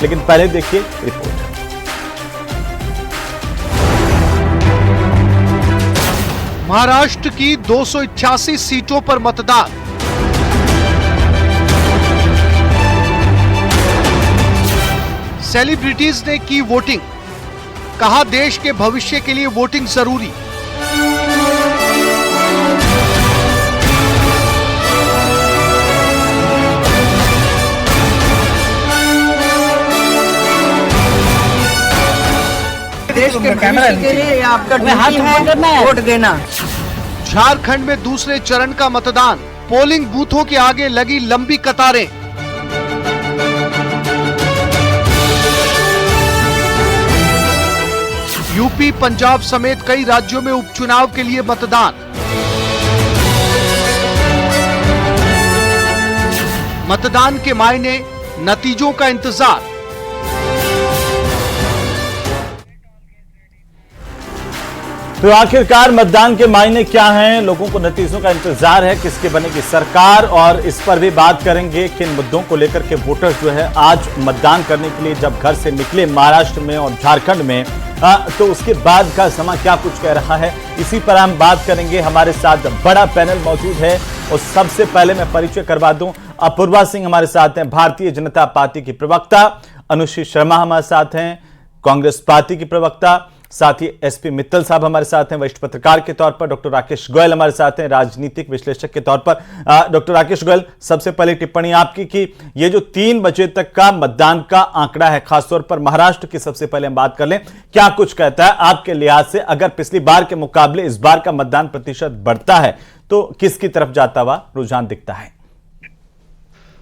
लेकिन पहले देखिए रिपोर्ट। महाराष्ट्र की 288 सीटों पर मतदान। सेलिब्रिटीज ने की वोटिंग, कहा देश के भविष्य के लिए वोटिंग जरूरी। देश के भविष्य के लिए आपका ड्यूटी है वोट देना। झारखंड में दूसरे चरण का मतदान, पोलिंग बूथों के आगे लगी लंबी कतारें। यूपी, पंजाब समेत कई राज्यों में उपचुनाव के लिए मतदान। मतदान के मायने, नतीजों का इंतजार। तो आखिरकार मतदान के मायने क्या हैं, लोगों को नतीजों का इंतजार है, किसकी बनेगी सरकार, और इस पर भी बात करेंगे किन मुद्दों को लेकर के वोटर्स जो है आज मतदान करने के लिए जब घर से निकले महाराष्ट्र में और झारखंड में, तो उसके बाद का समा क्या कुछ कह रहा है, इसी पर हम बात करेंगे। हमारे साथ बड़ा पैनल मौजूद है और सबसे पहले मैं परिचय करवा दूं, अपूर्वा सिंह हमारे साथ हैं, भारतीय जनता पार्टी की प्रवक्ता। अनुश्री शर्मा हमारे साथ हैं, कांग्रेस पार्टी की प्रवक्ता। साथ ही एसपी मित्तल साहब हमारे साथ हैं, वरिष्ठ पत्रकार के तौर पर। डॉक्टर राकेश गोयल हमारे साथ हैं, राजनीतिक विश्लेषक के तौर पर। डॉक्टर राकेश गोयल, सबसे पहले टिप्पणी आपकी कि ये जो 3 बजे तक का मतदान का आंकड़ा है, खासतौर पर महाराष्ट्र की सबसे पहले हम बात कर लें, क्या कुछ कहता है आपके लिहाज से? अगर पिछली बार के मुकाबले इस बार का मतदान प्रतिशत बढ़ता है तो किसकी तरफ जाता हुआ रुझान दिखता है?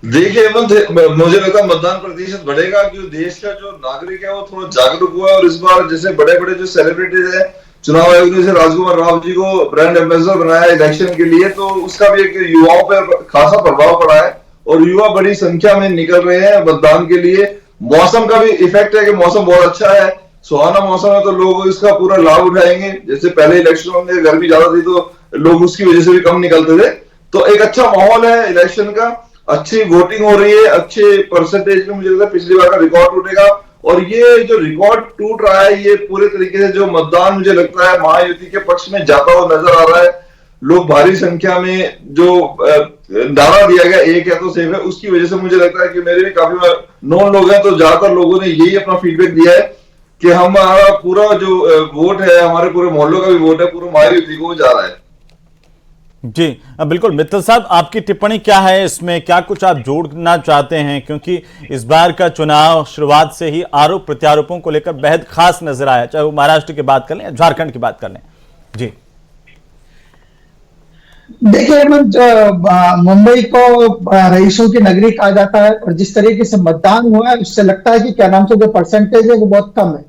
देखिए मुझे लगता है मतदान प्रतिशत बढ़ेगा, क्योंकि देश का जो नागरिक है वो थोड़ा जागरूक हुआ है। और इस बार जैसे बड़े बड़े जो सेलिब्रिटीज हैं, चुनाव आयोग ने जैसे राजकुमार राव जी को ब्रांड एम्बेसडर बनाया इलेक्शन के लिए, तो उसका भी एक युवाओं पर खासा प्रभाव पड़ा है और युवा बड़ी संख्या में निकल रहे हैं मतदान के लिए। मौसम का भी इफेक्ट है कि मौसम बहुत अच्छा है, सुहाना मौसम है, तो लोग इसका पूरा लाभ उठाएंगे। जैसे पहले इलेक्शनों में गर्मी ज्यादा थी तो लोग उसकी वजह से भी कम निकलते थे, तो एक अच्छा माहौल है इलेक्शन का, अच्छी वोटिंग हो रही है, अच्छे परसेंटेज में। मुझे लगता है पिछली बार का रिकॉर्ड टूटेगा और ये जो रिकॉर्ड टूट रहा है ये पूरे तरीके से जो मतदान मुझे लगता है महायुति के पक्ष में जाता हुआ नजर आ रहा है। लोग भारी संख्या में जो नारा दिया गया एक है तो सेफ है, उसकी वजह से मुझे लगता है कि मेरे भी काफी नॉन लोग हैं तो ज्यादातर लोगों ने यही अपना फीडबैक दिया है कि हमारा पूरा जो वोट है, हमारे पूरे मोहल्लों का भी वोट है, पूरा महायुति को जा रहा है। जी बिल्कुल। मित्तल साहब, आपकी टिप्पणी क्या है इसमें? क्या कुछ आप जोड़ना चाहते हैं? क्योंकि इस बार का चुनाव शुरुआत से ही आरोप प्रत्यारोपों को लेकर बेहद खास नजर आया, चाहे वो महाराष्ट्र की बात कर लें या झारखंड की बात कर लें। जी देखिए, मुंबई को रईसों की नगरी कहा जाता है और जिस तरीके से मतदान हुआ है उससे लगता है कि क्या नाम से जो परसेंटेज है वो बहुत कम है।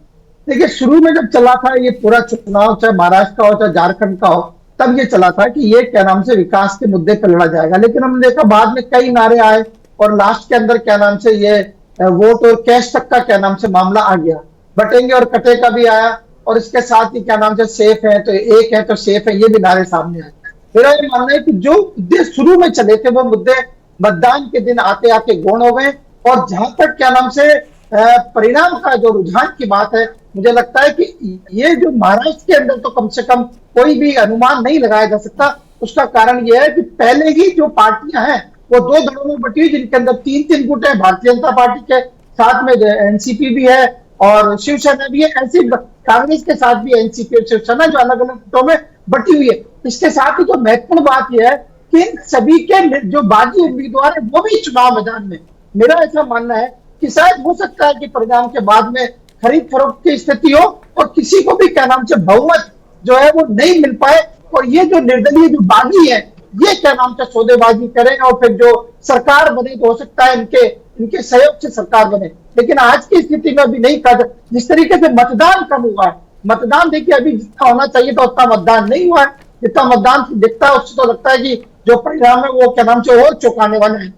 देखिए, शुरू में जब चला था ये पूरा चुनाव, चाहे महाराष्ट्र का हो चाहे झारखंड का हो, तब ये चला था कि ये क्या नाम से विकास के मुद्दे पर लड़ा जाएगा। लेकिन हमने देखा बाद में कई नारे आए और लास्ट के अंदर क्या नाम से ये वोट और कैश तक का क्या नाम से मामला आ गया, बटेंगे और कटे का भी आया और इसके साथ ही क्या नाम से सेफ है तो एक है तो सेफ है, ये भी नारे सामने आए। मेरा ये मानना है कि जो मुद्दे शुरू में चले थे वो मुद्दे मतदान के दिन आते आते गौण हो गए। और जहां तक क्या नाम से परिणाम का जो रुझान की बात है, मुझे लगता है कि ये जो महाराष्ट्र के अंदर तो कम से कम कोई भी अनुमान नहीं लगाया जा सकता। उसका कारण यह है कि पहले ही जो पार्टियां हैं वो 2 दलों में बटी हुई, जिनके अंदर 3-3 गुट है। भारतीय जनता पार्टी के साथ में एनसीपी भी है और शिवसेना भी है, ऐसी कांग्रेस के साथ भी एनसीपी और शिवसेना जो अलग अलग गुटों में बटी हुई है। इसके साथ ही जो महत्वपूर्ण बात यह है कि सभी के जो बागी उम्मीदवार है वो भी चुनाव मैदान में। मेरा ऐसा मानना है कि शायद हो सकता है कि परिणाम के बाद में खरीद फरोख्त की स्थिति हो और किसी को भी क्या नाम से बहुमत जो है वो नहीं मिल पाए और ये जो निर्दलीय जो बागी है ये क्या नाम से सौदेबाजी करें और फिर जो सरकार बने तो हो सकता है इनके सहयोग से सरकार बने। लेकिन आज की स्थिति में अभी नहीं कर, जिस तरीके से मतदान कम हुआ है, मतदान देखिए अभी जितना होना चाहिए तो उतना मतदान नहीं हुआ है, जितना मतदान दिखता है उससे तो लगता है कि जो परिणाम है वो क्या नाम से और चौंकाने वाले हैं।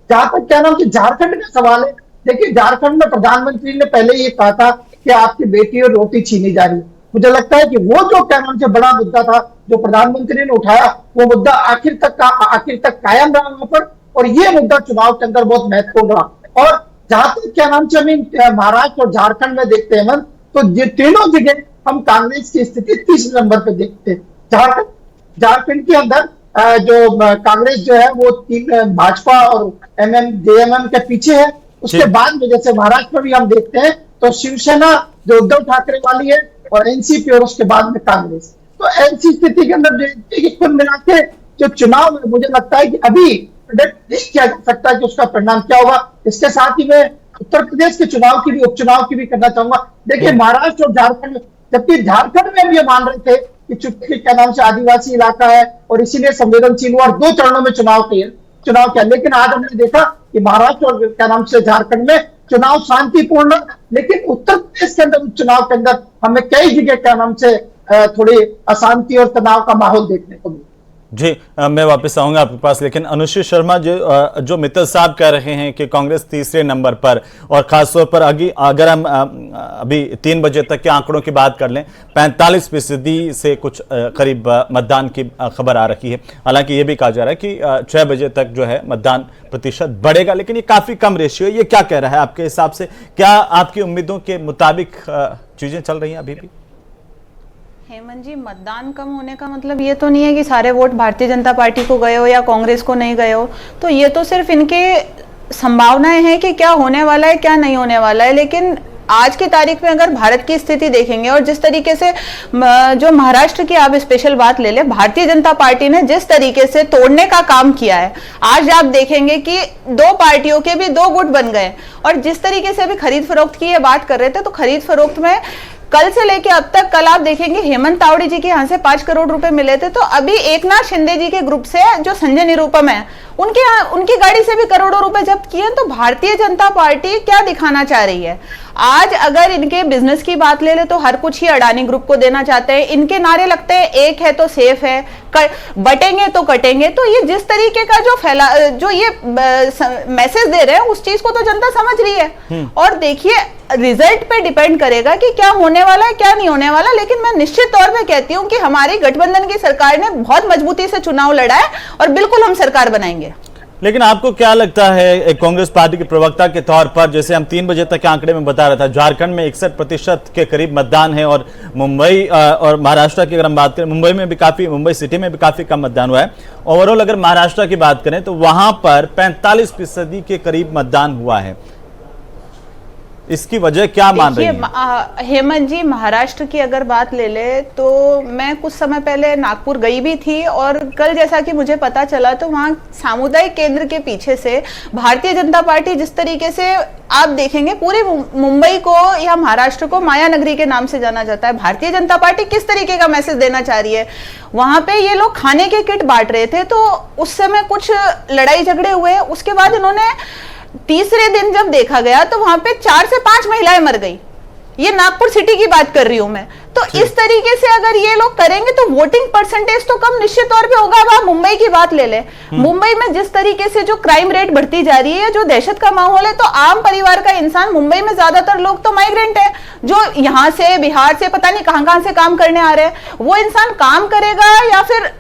जहां तक क्या नाम से झारखंड का सवाल है, देखिए झारखंड में प्रधानमंत्री ने पहले ये कहा था कि आपकी बेटी और रोटी छीनी जा रही है। मुझे लगता है कि वो जो क्या नाम से बड़ा मुद्दा था जो प्रधानमंत्री ने उठाया वो मुद्दा आखिर तक कायम रहा वहां पर और ये मुद्दा चुनाव के अंदर बहुत महत्वपूर्ण रहा। और जहां तक क्या नाम से हम महाराष्ट्र और झारखंड में देखते हैं हेमंत, तो ये तीनों जगह हम कांग्रेस की स्थिति तीसरे नंबर पे देखते हैं। झारखंड के अंदर जो कांग्रेस जो है वो तीन भाजपा और जेएमएम के पीछे है। उसके बाद में जैसे महाराष्ट्र में भी हम देखते हैं तो शिवसेना जो उद्धव ठाकरे वाली है और एनसीपी और उसके बाद में कांग्रेस। तो ऐसी स्थिति के अंदर कुल मिला के जो चुनाव है मुझे लगता है कि अभी प्रेडिक्ट किया जा सकता है कि उसका परिणाम क्या होगा। इसके साथ ही मैं उत्तर प्रदेश के चुनाव की भी उपचुनाव की भी करना चाहूंगा। देखिए महाराष्ट्र और झारखंड, जबकि झारखंड में भी ये मान रहे थे कि चूंकि क्या नाम से आदिवासी इलाका है और इसीलिए संवेदनशील हुआ और 2 चरणों में चुनाव किया, लेकिन आज हमने देखा कि महाराष्ट्र और क्या नाम से झारखंड में चुनाव शांतिपूर्ण, लेकिन उत्तर प्रदेश के अंदर चुनाव के अंदर हमें कई जगह क्या नाम से थोड़ी अशांति और तनाव का माहौल देखने को मिला। जी मैं वापस आऊंगा आपके पास, लेकिन अनुश्री शर्मा जो मित्तल साहब कह रहे हैं कि कांग्रेस तीसरे नंबर पर, और खासतौर पर अगर हम अभी 3 बजे तक के आंकड़ों की बात कर लें 45% से कुछ करीब मतदान की खबर आ रही है। हालांकि ये भी कहा जा रहा है कि 6 बजे तक जो है मतदान प्रतिशत बढ़ेगा, लेकिन ये काफी कम रेशियो है। ये क्या कह रहा है आपके हिसाब से? क्या आपकी उम्मीदों के मुताबिक चीजें चल रही हैं अभी भी? हेमंत जी, मतदान कम होने का मतलब ये तो नहीं है कि सारे वोट भारतीय जनता पार्टी को गए हो या कांग्रेस को नहीं गए हो। तो ये तो सिर्फ इनके संभावनाएं हैं कि क्या होने वाला है क्या नहीं होने वाला है। लेकिन आज की तारीख में अगर भारत की स्थिति देखेंगे और जिस तरीके से जो महाराष्ट्र की आप स्पेशल बात ले ले, भारतीय जनता पार्टी ने जिस तरीके से तोड़ने का काम किया है, आज आप देखेंगे कि 2 पार्टियों के भी 2 गुट बन गए। और जिस तरीके से अभी खरीद फरोख्त की ये बात कर रहे थे, तो खरीद फरोख्त में कल से लेके अब तक, कल आप देखेंगे हेमंत तावड़े जी के यहाँ से 5 करोड़ रुपए मिले थे, तो अभी एकनाथ शिंदे जी के ग्रुप से जो संजय निरुपम है उनकी गाड़ी से भी करोड़ों रुपए जब्त किए। तो भारतीय जनता पार्टी क्या दिखाना चाह रही है? आज अगर इनके बिजनेस की बात ले ले तो हर कुछ ही अडानी ग्रुप को देना चाहते हैं। इनके नारे लगते हैं एक है तो सेफ है, बटेंगे तो कटेंगे। तो ये जिस तरीके का जो ये मैसेज दे रहे हैं उस चीज को तो जनता समझ रही है। और देखिए रिजल्ट पे डिपेंड करेगा कि क्या होने वाला है क्या नहीं होने वाला। लेकिन मैं निश्चित तौर पे कहती हूँ कि हमारी गठबंधन की सरकार ने बहुत मजबूती से चुनाव लड़ा है और बिल्कुल हम सरकार बनाएंगे। लेकिन आपको क्या लगता है कांग्रेस पार्टी के प्रवक्ता के तौर पर, जैसे हम 3 बजे तक के आंकड़े में बता रहा था, झारखंड में 61% के करीब मतदान है और मुंबई और महाराष्ट्र की अगर हम बात करें, मुंबई सिटी में भी काफी कम मतदान हुआ है। ओवरऑल अगर महाराष्ट्र की बात करें तो वहां पर 45% के करीब मतदान हुआ है। इसकी वजह क्या मान रही है? हेमंत जी, महाराष्ट्र की अगर बात ले ले तो मैं कुछ समय पहले नागपुर गई भी थी और कल जैसा कि मुझे पता चला तो वहाँ सामुदायिक केंद्र के पीछे से भारतीय जनता पार्टी जिस तरीके से आप देखेंगे पूरे मुंबई को या महाराष्ट्र को माया नगरी के नाम से जाना जाता है। भारतीय जनता पार्टी किस तरीके का मैसेज देना चाह रही है? वहां पे ये लोग खाने के किट बांट रहे थे तो उस समय कुछ लड़ाई झगड़े हुए। उसके बाद इन्होंने तीसरे दिन जब देखा गया तो वहां पे 4 से 5 महिलाएं मर गई। ये नागपुर सिटी की बात कर रही हूं मैं। तो इस तरीके से अगर ये लोग करेंगे तो वोटिंग परसेंटेज तो कम निश्चित तौर पे होगा। अब आप मुंबई की बात ले ले, मुंबई में जिस तरीके से जो क्राइम रेट बढ़ती जा रही है, जो दहशत का माहौल है, तो आम परिवार का इंसान, मुंबई में ज्यादातर लोग तो माइग्रेंट है जो यहाँ से बिहार से पता नहीं कहां से काम करने आ रहे हैं। वो इंसान काम करेगा या फिर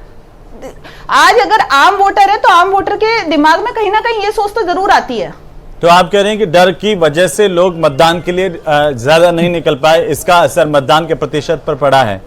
आज अगर आम वोटर है तो आम वोटर के दिमाग में कहीं ना कहीं ये सोच तो जरूर आती है। तो आप कह रहे हैं कि डर की वजह से लोग मतदान के लिए ज्यादा नहीं निकल पाए, इसका असर मतदान के प्रतिशत पर पड़ा है,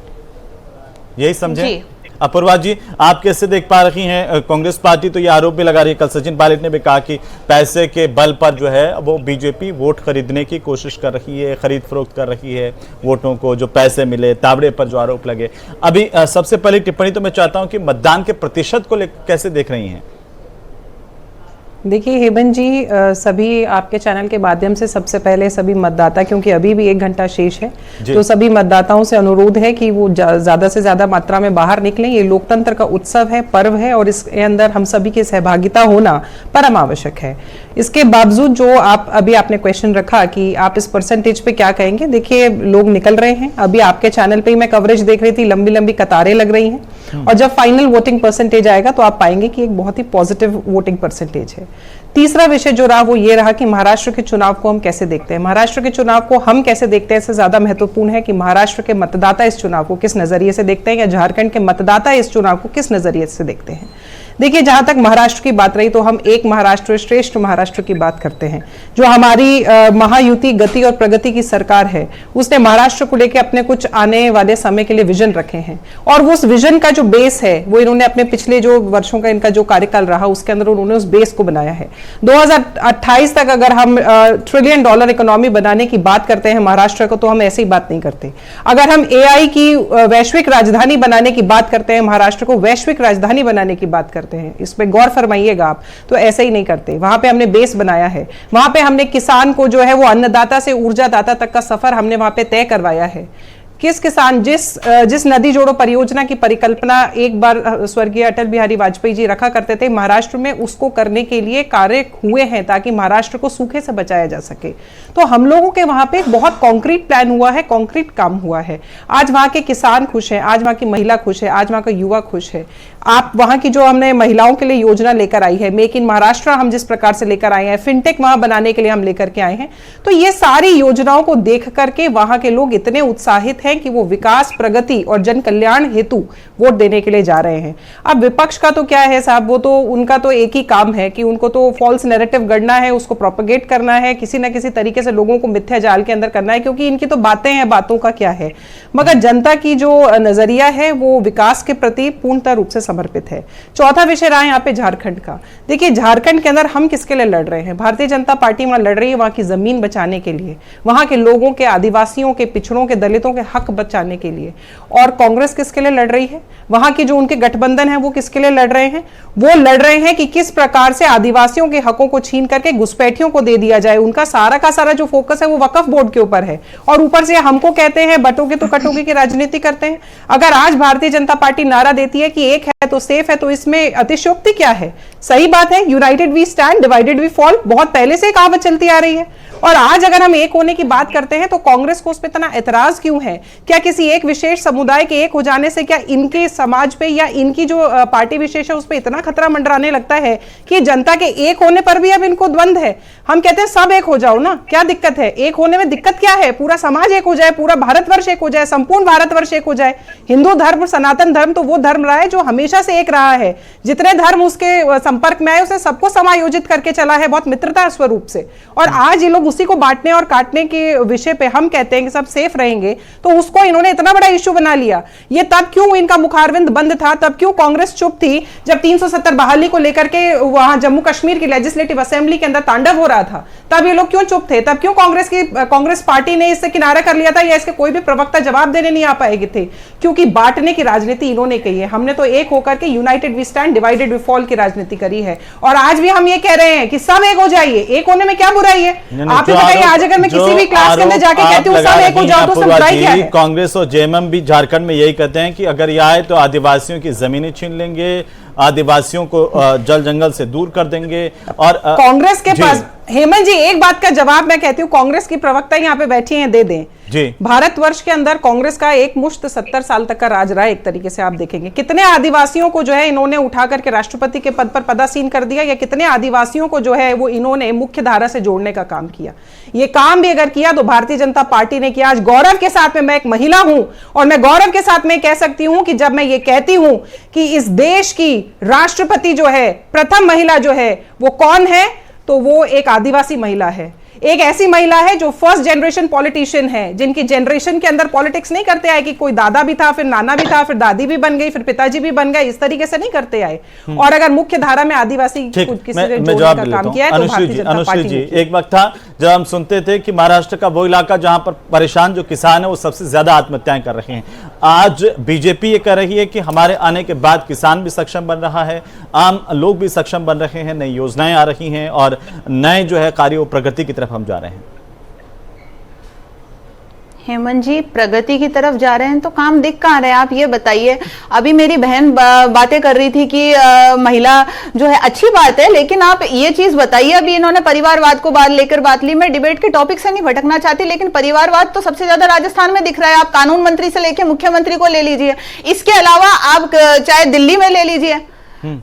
यही समझे? अपूर्वा जी, आप कैसे देख पा रही हैं? कांग्रेस पार्टी तो ये आरोप भी लगा रही है, कल सचिन पायलट ने भी कहा कि पैसे के बल पर जो है वो बीजेपी वोट खरीदने की कोशिश कर रही है, खरीद फरोख्त कर रही है वोटों को, जो पैसे मिले, तावड़े पर जो आरोप लगे। अभी सबसे पहली टिप्पणी तो मैं चाहता हूं कि मतदान के प्रतिशत को कैसे देख रही हैं? देखिए हेमंत जी, सभी आपके चैनल के माध्यम से सबसे पहले सभी मतदाता, क्योंकि अभी भी 1 घंटा शेष है, तो सभी मतदाताओं से अनुरोध है कि वो ज्यादा से ज्यादा मात्रा में बाहर निकलें। ये लोकतंत्र का उत्सव है, पर्व है और इसके अंदर हम सभी की सहभागिता होना परम आवश्यक है। इसके बावजूद जो आपने क्वेश्चन रखा कि आप इस परसेंटेज पे क्या कहेंगे, देखिए लोग निकल रहे हैं। अभी आपके चैनल पे ही मैं कवरेज देख रही थी, लंबी लंबी कतारें लग रही हैं और जब फाइनल वोटिंग परसेंटेज आएगा तो आप पाएंगे कि एक बहुत ही पॉजिटिव वोटिंग परसेंटेज है। तीसरा विषय जो रहा वो ये रहा कि महाराष्ट्र के चुनाव को हम कैसे देखते हैं। महाराष्ट्र के चुनाव को हम कैसे देखते हैं इससे ज्यादा महत्वपूर्ण है कि महाराष्ट्र के मतदाता इस चुनाव को किस नजरिए से देखते हैं या झारखंड के मतदाता इस चुनाव को किस नजरिए से देखते हैं। देखिए, जहां तक महाराष्ट्र की बात रही तो हम एक महाराष्ट्र श्रेष्ठ महाराष्ट्र की बात करते हैं। जो हमारी महायुति गति और प्रगति की सरकार है, उसने महाराष्ट्र को लेकर अपने कुछ आने वाले समय के लिए विजन रखे हैं, और वो उस विजन का जो बेस है वो इन्होंने अपने पिछले जो वर्षों का इनका जो कार्यकाल रहा उसके अंदर उन्होंने उस बेस को बनाया है। 2028 तक अगर हम $1 ट्रिलियन इकोनॉमी बनाने की बात करते हैं महाराष्ट्र को, तो हम ऐसी बात नहीं करते। अगर हम AI की वैश्विक राजधानी बनाने की बात करते हैं, महाराष्ट्र को वैश्विक राजधानी बनाने की बात करते हैं, इस पे गौर फरमाइएगा आप, तो ऐसे ही नहीं करते। वहां पे हमने बेस बनाया है, वहां पे हमने किसान को जो है वो अन्नदाता से ऊर्जादाता तक का सफर हमने वहां पे तय करवाया है। किस किसान जिस नदी जोड़ो परियोजना की परिकल्पना एक बार स्वर्गीय अटल बिहारी वाजपेयी जी रखा करते थे महाराष्ट्र में, उसको करने के लिए कार्य हुए हैं ताकि महाराष्ट्र को सूखे से बचाया जा सके। तो हम लोगों के वहां पे एक बहुत कॉन्क्रीट प्लान हुआ है, कॉन्क्रीट काम हुआ है। आज वहां के किसान खुश हैं, आज वहां की महिला खुश है, आज वहां का युवा खुश है। आप वहां की जो हमने महिलाओं के लिए योजना लेकर आई है, मेक इन महाराष्ट्र हम जिस प्रकार से लेकर आए हैं, फिनटेक वहां बनाने के लिए हम लेकर के आए हैं, तो ये सारी योजनाओं को देख करके वहां के लोग इतने उत्साहित हैं कि वो विकास, प्रगति और जन कल्याण हेतु वोट देने के लिए जा रहे हैं। अब विपक्ष का तो क्या है साहब, वो तो उनका तो एक ही काम है कि उनको तो फॉल्स नैरेटिव गढ़ना है, उसको प्रोपेगेट करना है, किसी ना किसी तरीके से लोगों को मिथ्या जाल के अंदर करना है, क्योंकि इनकी तो बातें हैं, बातों का क्या है। मगर जनता की जो नजरिया है वो विकास के प्रति पूर्णतः रूप से समर्पित है। चौथा विषय रहा यहाँ पे झारखंड का। देखिए, झारखंड के अंदर हम किसके लिए लड़ रहे हैं? भारतीय जनता पार्टी वहां लड़ रही है वहां की जमीन बचाने के लिए, वहां के लोगों के, आदिवासियों के, पिछड़ों के, दलितों के हक बचाने के लिए। और कांग्रेस किसके लिए लड़ रही है? वहां के जो उनके गठबंधन है वो किसके लिए लड़ रहे हैं? वो लड़ रहे हैं कि किस प्रकार से आदिवासियों के हकों को छीन करके घुसपैठियों को दे दिया जाए। उनका सारा का सारा जो फोकस है वो वक्फ बोर्ड के ऊपर है, और ऊपर से हमको कहते हैं बटोगे तो कटोगे की राजनीति करते हैं। अगर आज भारतीय जनता पार्टी नारा देती है कि एक है तो सेफ है, तो इसमें अतिशयोक्ति क्या है? सही बात है, united we stand, divided we fall, बहुत पहले से कहावत चलती आ रही है। और आज अगर हम एक होने की बात करते हैं तो कांग्रेस को उस पर इतना ऐतराज क्यों है? क्या किसी एक विशेष समुदाय के एक हो जाने से क्या इनके समाज पे या इनकी जो पार्टी विशेष है उस पर इतना खतरा मंडराने लगता है कि जनता के एक होने पर भी अब इनको द्वंद है? हम कहते हैं सब एक हो जाओ ना, क्या दिक्कत है? एक होने में दिक्कत क्या है? पूरा समाज एक हो जाए, पूरा भारतवर्ष एक हो जाए, संपूर्ण भारतवर्ष एक हो जाए। हिंदू धर्म, सनातन धर्म तो वो धर्म रहा है जो हमेशा से एक रहा है। जितने धर्म उसके संपर्क में आए उसे सबको समायोजित करके चला है, बहुत मित्रता स्वरूप से। और आज ये लोग उसी को बांटने और काटने के विषय पे हम कहते हैं कि सब सेफ रहेंगे, तो उसको इन्होंने इतना बड़ा इश्यू बना लिया। ये तब क्यों इनका मुखारविंद बंद था, तब क्यों कांग्रेस चुप थी जब 370 बहाली को लेकर के वहां जम्मू कश्मीर की लेजिस्लेटिव असेंबली के अंदर तांडव हो रहा था, तब ये लोग क्यों चुप थे? तब क्यों कांग्रेस पार्टी ने इससे किनारा कर लिया था, या इसके कोई भी प्रवक्ता जवाब देने नहीं आ पाएंगे थे? क्योंकि बांटने की राजनीति इन्होंने की है। हमने तो एक होकर के united we stand, divided we fall की राजनीति करी है। और आज भी हम ये कह रहे हैं कि सब एक हो जाइए। एक होने में क्या बुराई है? आप ही बताइए, आज अगर मैं किसी भी क्लास के अंदर जाके कहती हूँ सब एक हो जाओ, तो उसमें बुराई क्या है? कांग्रेस और जेएमएम भी झारखंड में यही कहते हैं कि अगर ये आए तो आदिवासियों की जमीनें छीन लेंगे, आदिवासियों को जल जंगल से दूर कर देंगे। और कांग्रेस के पास, हेमंत जी, एक बात का जवाब मैं कहती हूँ, कांग्रेस की प्रवक्ता यहाँ पे बैठी हैं, दे दें जी। भारतवर्ष के अंदर कांग्रेस का एक मुश्त 70 साल तक का राज रहा है। एक तरीके से आप देखेंगे कितने आदिवासियों को जो है इन्होंने उठा करके राष्ट्रपति के पद पर पदासीन कर दिया, या कितने आदिवासियों को जो है वो इन्होंने मुख्य धारा से जोड़ने का काम किया। ये काम भी अगर किया तो भारतीय जनता पार्टी ने किया। आज गौरव के साथ में मैं एक महिला हूं, और मैं गौरव के साथ में कह सकती हूं कि जब मैं ये कहती हूं कि इस देश की राष्ट्रपति जो है, प्रथम महिला जो है वो कौन है, तो वो एक आदिवासी महिला है। एक ऐसी महिला है जो फर्स्ट जनरेशन पॉलिटिशियन है, जिनकी जनरेशन के अंदर पॉलिटिक्स नहीं करते आए कि कोई दादा भी था, फिर नाना भी था, फिर दादी भी बन गई, फिर पिताजी भी बन गए, इस तरीके से नहीं करते आए। और अगर मुख्य धारा में आदिवासी किसी ने जोड़ने का काम किया है तो भारतीय जनता पार्टी ने। एक वक्त था जब हम सुनते थे कि महाराष्ट्र का वो इलाका जहां पर परेशान जो किसान है वो सबसे ज्यादा आत्महत्याएं कर रहे हैं। आज बीजेपी ये कह रही है कि हमारे आने के बाद किसान भी सक्षम बन रहा है, आम लोग भी सक्षम बन रहे हैं, नई योजनाएं आ रही हैं और नए जो है कार्यों प्रगति की तरफ हम जा रहे हैं। हेमंत जी, प्रगति की तरफ जा रहे हैं तो काम दिख कहाँ रहे हैं? आप ये बताइए। अभी मेरी बहन बातें कर रही थी कि महिला जो है अच्छी बात है, लेकिन आप ये चीज बताइए, अभी इन्होंने परिवारवाद को लेकर बात ली। मैं डिबेट के टॉपिक से नहीं भटकना चाहती, लेकिन परिवारवाद तो सबसे ज्यादा राजस्थान में दिख रहा है। आप कानून मंत्री से लेकर मुख्यमंत्री को ले लीजिए, इसके अलावा आप चाहे दिल्ली में ले लीजिए,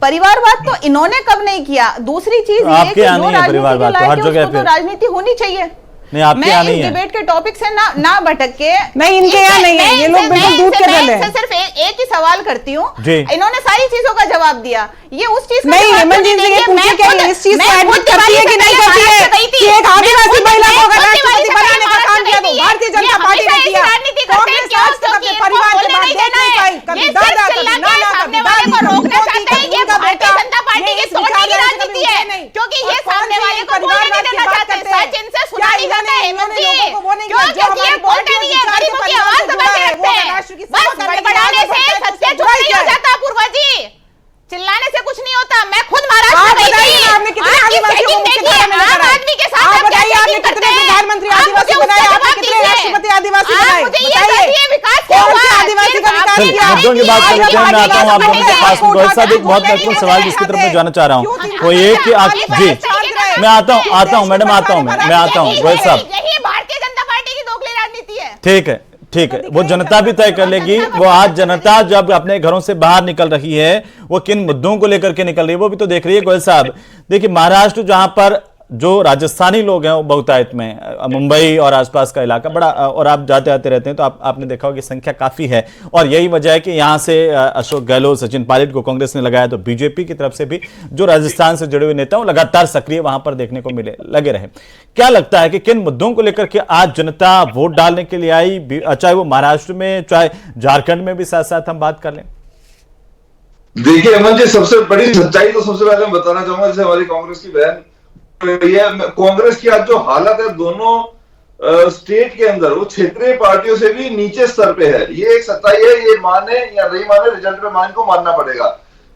परिवारवाद तो इन्होंने कब नहीं किया। दूसरी चीज ये कि जो राजनीति तो राजनीति होनी चाहिए, नहीं, आपके यहाँ नहीं मैं है। इस डिबेट के टॉपिक से ना भटक के, नहीं, इनके यहाँ नहीं है, ये लोग बिल्कुल दूध के जल हैं। सिर्फ एक ही सवाल करती हूँ, जी। इन्होंने सारी चीजों का जवाब दिया, ये उस चीज का नहीं, जवाब हेमंत जी नहीं से ये देंगे। पूछिए मैं क्या खुद- ये इस चीज मैं को एडमिट खुद करती है कि नहीं करती है महाराष्ट्र गई थी। कि एक आदिवासी मैं महिला को खुद अगर राष्ट्रपति दिवाली बनाने का काम किया तो भारतीय जनता पार्टी ने किया, कांग्रेस आज तक अपने परिवार के बाद देख नहीं पाई, कभी दादा, कभी नाना, कभी दादी, रोकना चाहते हैं, ये उनका भारतीय बेटा, जनता पार्टी की ये इस सोने की विचारधारा राजनीति कभी है, उठे नहीं। क्योंकि और ये कौन सामने सी वाले को बोलने परिवारवाद नहीं की देना बात चाहते, करते हैं? सच इनसे क्या सुना नहीं इन्होंने जाता है हेमंत जी, लोगों को वो नहीं क्यों? किया? जो क्योंकि ये हमारे बोलते नहीं है, विचार के गरीबों की परिवार आवाज से दबा जुड़ा के है, वो रखते हैं, राष्ट्र की सेवा बस करने की बड़बड़ाने आवाज से उठाता है, सत्य तो झूठ नहीं क्या हो है? जाता पूर्वा जी, चिल्लाने से कुछ नहीं होता। मैं खुद आप महाराष्ट्र गई बताइए थी, ना, आपने कितने आपकी आदिवासियों को setting मुख्य देखिए, धारा में आम लेकर आए? आदमी के साथ आप आप क्या बताइए, आपने setting कितने करते हैं? प्रधानमंत्री आप आदिवासी मुझे बनाए, उसका आपने जवाब कितने दीजिए। राष्ट्रपति आदिवासी आप बनाए? मुझे ये बताइए, बताइए, विकास क्या कौन हुआ? से आदिवासी का सिर्फ विकास आपकी चलिए, किया? मुद्दों की बात आज करते हैं, आप मैं आता हूँ आप आदिवासी लोगों के बनाए, पास में। गोयल साहब, एक बहुत उठाते महत्वपूर्ण हैं, सवाल जिसकी तरफ मैं जाना चाह रहा हूँ, वो ये कि आप जी, मैं आता हूँ मैडम, आता हूँ मैं आता हूँ गोयल साहब। यही भारतीय जनता पार्टी की दोगली राजनीति है। ठीक है, ठीक है, वो जनता भी तय कर लेगी। वो आज जनता जब अपने घरों से बाहर निकल रही है, वो किन मुद्दों को लेकर के निकल रही है वो भी तो देख रही है। गोयल साहब देखिए, महाराष्ट्र जहां पर जो राजस्थानी लोग हैं वो बहुतायत में, मुंबई और आसपास का इलाका बड़ा, और आप जाते आते रहते हैं तो आपने देखा होगा कि संख्या काफी है, और यही वजह है कि यहाँ से अशोक गहलोत, सचिन पायलट को कांग्रेस ने लगाया, तो बीजेपी की तरफ से भी जो राजस्थान से जुड़े हुए नेता हैं लगातार सक्रिय वहां पर देखने को लगे रहे। क्या लगता है कि किन मुद्दों को लेकर के आज जनता वोट डालने के लिए आई, चाहे वो महाराष्ट्र में चाहे झारखंड में भी? साथ साथ हम बात कर लें। देखिए हेमंत जी, सबसे बड़ी सच्चाई तो सबसे पहले मैं बताना चाहूंगा, जैसे हमारी कांग्रेस की बहन कांग्रेस की आज जो हालत है दोनों स्टेट के अंदर, वो क्षेत्रीय पार्टियों से भी नीचे स्तर पे है। ये एक सच्चाई है, ये माने या नहीं माने, रिजल्ट में मान को मानना पड़ेगा।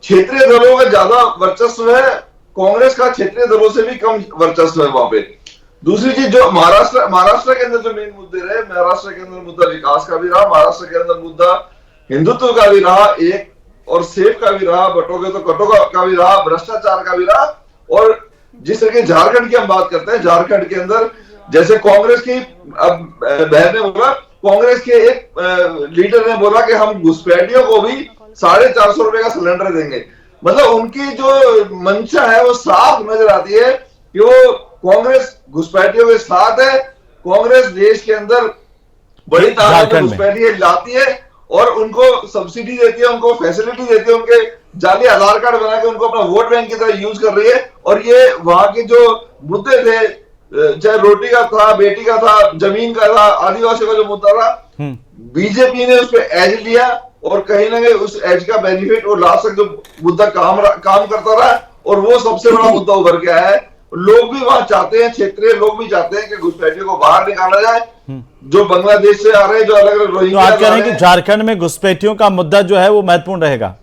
क्षेत्रीय दलों का ज्यादा वर्चस्व है, कांग्रेस का क्षेत्रीय दलों से भी कम वर्चस्व है वहां पे। दूसरी चीज, जो महाराष्ट्र के अंदर जो मेन मुद्दे रहे, महाराष्ट्र के अंदर मुद्दा विकास का भी रहा, महाराष्ट्र के अंदर मुद्दा हिंदुत्व का भी रहा, एक और सेफ का भी रहा, बटोगे तो कटो का भी रहा, भ्रष्टाचार का भी रहा। और जिस तरह के झारखंड की हम बात करते हैं, झारखंड के अंदर जैसे कांग्रेस की अब बहन ने बोला, कांग्रेस के एक लीडर ने बोला कि हम घुसपैठियों को भी 450 रुपए का सिलेंडर देंगे। मतलब उनकी जो मंशा है वो साफ नजर आती है कि वो कांग्रेस घुसपैठियों के साथ है। कांग्रेस देश के अंदर बड़ी तादाद में घुसपैठी लाती है और उनको सब्सिडी देती है, उनको फैसिलिटी देती है, उनके जाली आधार कार्ड बना के उनको अपना वोट बैंक की तरह यूज कर रही है। और ये वहां के जो मुद्दे थे, चाहे रोटी का था, बेटी का था, जमीन का था, आदिवासियों का जो मुद्दा था, बीजेपी ने उस पर एज लिया और कहीं ना कहीं उस एज का बेनिफिट वो लास्ट तक जो मुद्दा काम करता रहा, और वो सबसे बड़ा मुद्दा उभर के आया है। लोग भी वहां चाहते हैं, क्षेत्रीय लोग भी चाहते हैं कि घुसपैठियों को बाहर निकाला जाए, जो बांग्लादेश से आ रहे हैं, जो अलग अलग तो आप कह रहे हैं कि झारखंड में घुसपैठियों का मुद्दा जो है वो महत्वपूर्ण रहेगा?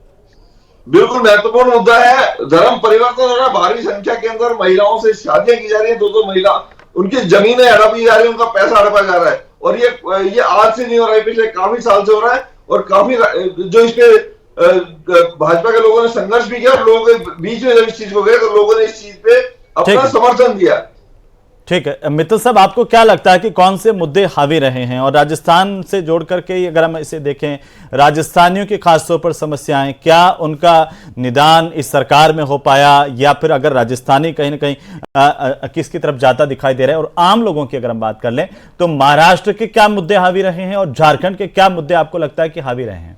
बिल्कुल महत्वपूर्ण मुद्दा है। धर्म परिवर्तन हो रहा है, भारी संख्या के अंदर महिलाओं से शादियां की जा रही है, दो महिला, उनकी जमीनें हड़पी जा रही है, उनका पैसा हड़पा जा रहा है। और ये आज से नहीं हो रहा है, पिछले काफी साल से हो रहा है। और काफी जो इस पे भाजपा के लोगों ने संघर्ष भी किया, और लोगों के बीच में जब इस चीज को गए तो लोगों ने इस चीज पे अपना समर्थन दिया। ठीक है मित्तल साहब, आपको क्या लगता है कि कौन से मुद्दे हावी रहे हैं? और राजस्थान से जोड़ करके अगर हम इसे देखें, राजस्थानियों की खासतौर पर समस्याएं, क्या उनका निदान इस सरकार में हो पाया, या फिर अगर राजस्थानी कहीं ना कहीं किसकी तरफ जाता दिखाई दे रहा है? और आम लोगों की अगर हम बात कर लें तो महाराष्ट्र के क्या मुद्दे हावी रहे हैं और झारखंड के क्या मुद्दे आपको लगता है कि हावी रहे हैं?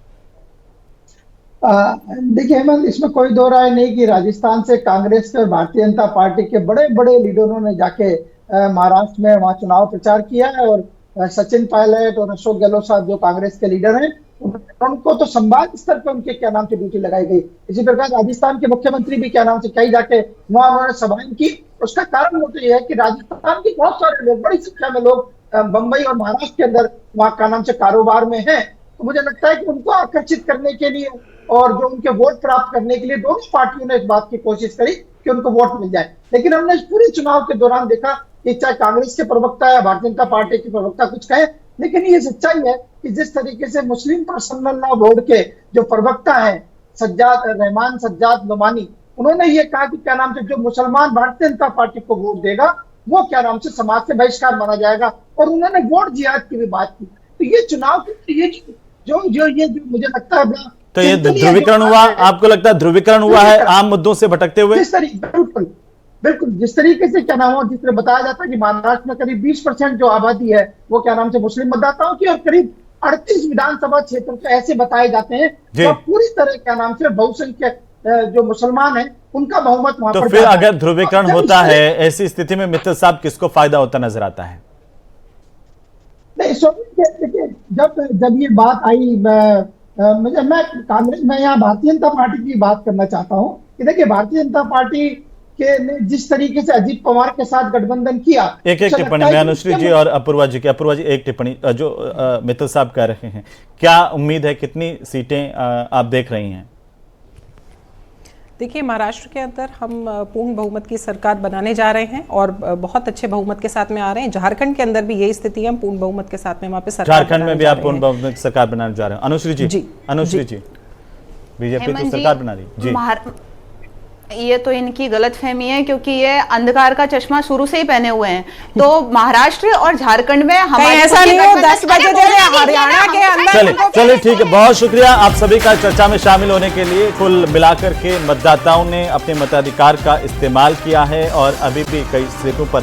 देखिए हेमंत, इसमें कोई दो राय नहीं कि राजस्थान से कांग्रेस के और भारतीय जनता पार्टी के बड़े बड़े लीडरों ने जाके महाराष्ट्र में वहां चुनाव प्रचार किया है। और सचिन पायलट और अशोक गहलोत साहब जो कांग्रेस के लीडर हैं, उनको तो संभाग स्तर पर उनके क्या नाम से ड्यूटी लगाई गई। इसी प्रकार राजस्थान के मुख्यमंत्री भी क्या नाम से कहीं जाके वहां उन्होंने सभाएं की। उसका कारण वो तो यह है कि राजस्थान के बहुत सारे लोग, बड़ी संख्या में लोग बंबई और महाराष्ट्र के अंदर वहां का नाम से कारोबार में है। तो मुझे लगता है कि उनको आकर्षित करने के लिए और जो उनके वोट प्राप्त करने के लिए दोनों पार्टियों ने इस बात की कोशिश करी कि उनको वोट मिल जाए। लेकिन हमने इस पूरे चुनाव के दौरान देखा कि चाहे कांग्रेस के प्रवक्ता या भारतीय जनता पार्टी के प्रवक्ता कुछ कहे, लेकिन ये सच्चाई है कि जिस तरीके से मुस्लिम पर्सनल लॉ बोर्ड के जो प्रवक्ता हैं रहमान सज्जाद नोमानी, उन्होंने ये कहा कि क्या नाम से जो मुसलमान भारतीय जनता पार्टी को वोट देगा वो क्या नाम से समाज से बहिष्कार माना जाएगा। और उन्होंने वोट जिहाद की भी बात की। तो ये चुनाव ये जो मुझे लगता है, तो ये ध्रुवीकरण हुआ, आपको लगता है ध्रुवीकरण हुआ है आम मुद्दों से भटकते हुए? बिल्कुल बिल्कुल जिस तरीके से क्या नाम हो, जिस तरह बताया जाता है कि महाराष्ट्र में करीब 20% जो आबादी है वो क्या नाम से मुस्लिम मतदाताओं की, और करीब 38 विधानसभा क्षेत्र तो ऐसे बताए जाते हैं जो पूरी तरह क्या नाम से बहुसंख्यक जो मुसलमान हैं उनका बहुमत वहां तो पर फिर ज्यादा है। अगर ध्रुवीकरण और जब होता इस है ऐसी स्थिति में मित्तल साहब किसको फायदा होता नजर आता है? नहीं देखिए, जब ये बात आई, मैं कांग्रेस, मैं यहाँ भारतीय जनता पार्टी की बात करना चाहता हूँ कि देखिए भारतीय जनता पार्टी के ने जिस तरीके से अजीत पवार के साथ गठबंधन किया, एक टिप्पणी में अनुश्री जी और अपूर्वा जी की। अपूर्वा जी एक टिप्पणी जो मित्तल साहब कह रहे हैं, क्या उम्मीद है, कितनी सीटें आप देख रही हैं? देखिए महाराष्ट्र के अंदर हम पूर्ण बहुमत की सरकार बनाने जा रहे हैं और बहुत अच्छे बहुमत के साथ में आ रहे हैं। झारखंड के अंदर भी यही स्थिति है, हम पूर्ण बहुमत के साथ में वहां पे सरकार झारखंड में भी आप पूर्ण बहुमत की सरकार बनाने जा रहे हैं। अनुश्री जी, अनुश्री जी, बीजेपी तो सरकार बना रही जी। ये तो इनकी गलतफहमी है, क्योंकि ये अंधकार का चश्मा शुरू से ही पहने हुए हैं। तो महाराष्ट्र और झारखंड में हमारे ऐसा नहीं हो 10 बजे जैसे हरियाणा के अंदर। चलिए ठीक है, बहुत शुक्रिया आप सभी का चर्चा में शामिल होने के लिए। कुल मिलाकर के मतदाताओं ने अपने मताधिकार का इस्तेमाल किया है और अभी भी कई सीटों पर